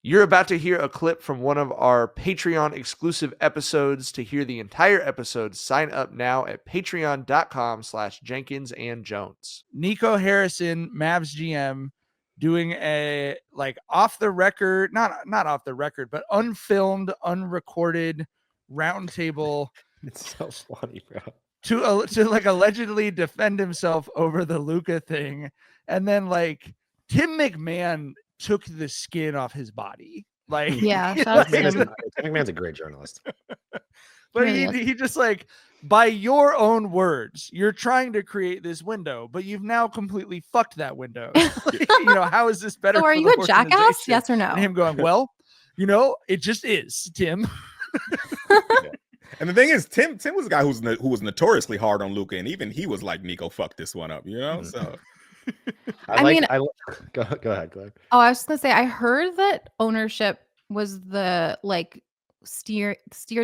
You're about to hear a clip from one of our Patreon exclusive episodes. To hear the entire episode, sign up now at patreon.com/Jenkins and Jones. Nico Harrison, Mavs GM, doing a off the record, not off the record, but unfilmed, unrecorded roundtable. It's so funny, bro. To allegedly defend himself over the Luka thing, and then Tim McMahon took the skin off his body. Yeah, Tim McMahon's a great journalist. But he just by your own words, you're trying to create this window, but you've now completely fucked that window. How is this better? So are you a jackass? Yes or no? And him going, well, it just is, Tim. Yeah. And the thing is, Tim was a guy who was notoriously hard on Luka, and even he was like, Nico, fuck this one up, So go ahead. Oh, I was just gonna say, I heard that ownership was the steered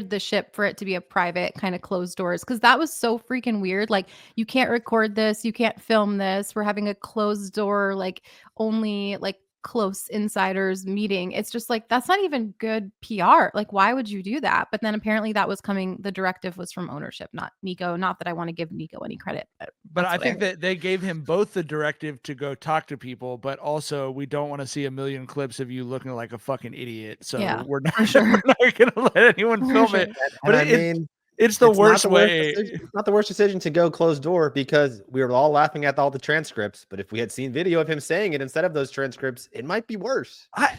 the ship for it to be a private kind of closed doors, because that was so freaking weird. You can't record this, you can't film this. We're having a closed door, only close insiders meeting. It's just that's not even good PR. Why would you do that? But then apparently that was coming, the directive was from ownership, not Nico. Not that I want to give Nico any credit, but I think that they gave him both the directive to go talk to people, but also we don't want to see a million clips of you looking like a fucking idiot. So we're not gonna let anyone film it. But it's the worst way. It's not the worst decision to go closed door, because we were all laughing at all the transcripts. But if we had seen video of him saying it instead of those transcripts, it might be worse. I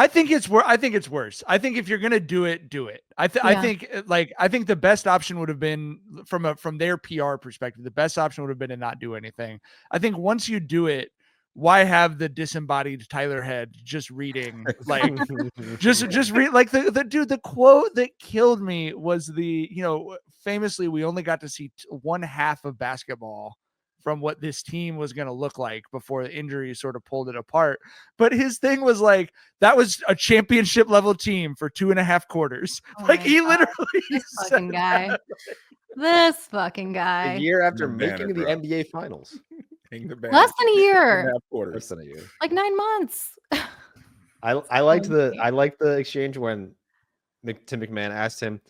think it's worse. I think if you're gonna do it, do it. I think the best option would have been from their PR perspective. The best option would have been to not do anything. I think once you do it, why have the disembodied Tyler Head just reading just read the quote that killed me was famously we only got to see one half of basketball from what this team was going to look like before the injury sort of pulled it apart. But his thing was that was a championship level team for 2.5 quarters. He literally this fucking guy a year after making the NBA finals. Less than a year. Less than a year. 9 months. I liked the exchange when Tim McMahon asked him,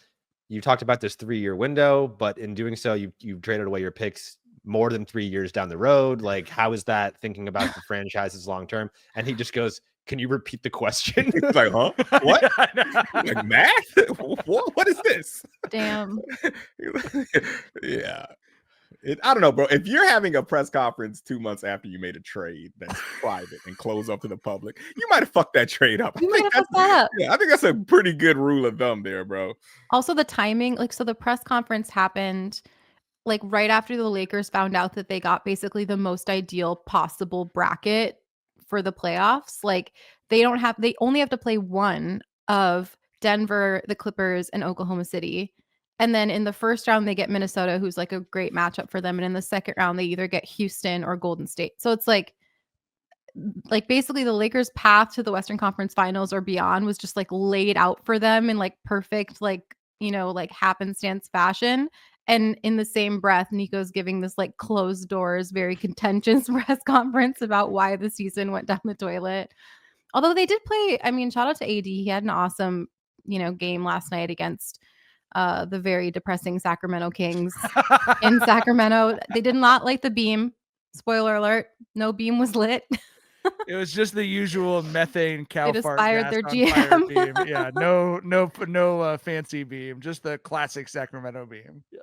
you talked about this 3-year window, but in doing so, you traded away your picks more than 3 years down the road. How is that thinking about the franchises long term? And he just goes, can you repeat the question? It's huh? What? Math? What is this? Damn. Yeah. I don't know, bro. If you're having a press conference 2 months after you made a trade that's private and closed up to the public, you might have fucked that trade up. You might have fucked that up. Yeah, I think that's a pretty good rule of thumb there, bro. Also, the timing, so the press conference happened right after the Lakers found out that they got basically the most ideal possible bracket for the playoffs. They only have to play one of Denver, the Clippers, and Oklahoma City. And then in the first round, they get Minnesota, who's a great matchup for them. And in the second round, they either get Houston or Golden State. So it's basically the Lakers' path to the Western Conference Finals or beyond was just laid out for them in perfect, happenstance fashion. And in the same breath, Nico's giving this closed doors, very contentious press conference about why the season went down the toilet. Although they did play, shout out to AD. He had an awesome, game last night against the very depressing Sacramento Kings in Sacramento. They did not light the beam. Spoiler alert, no beam was lit. It was just the usual methane cow they fart fired gas their on GM. Beam. Yeah, no fancy beam, just the classic Sacramento beam. Yeah.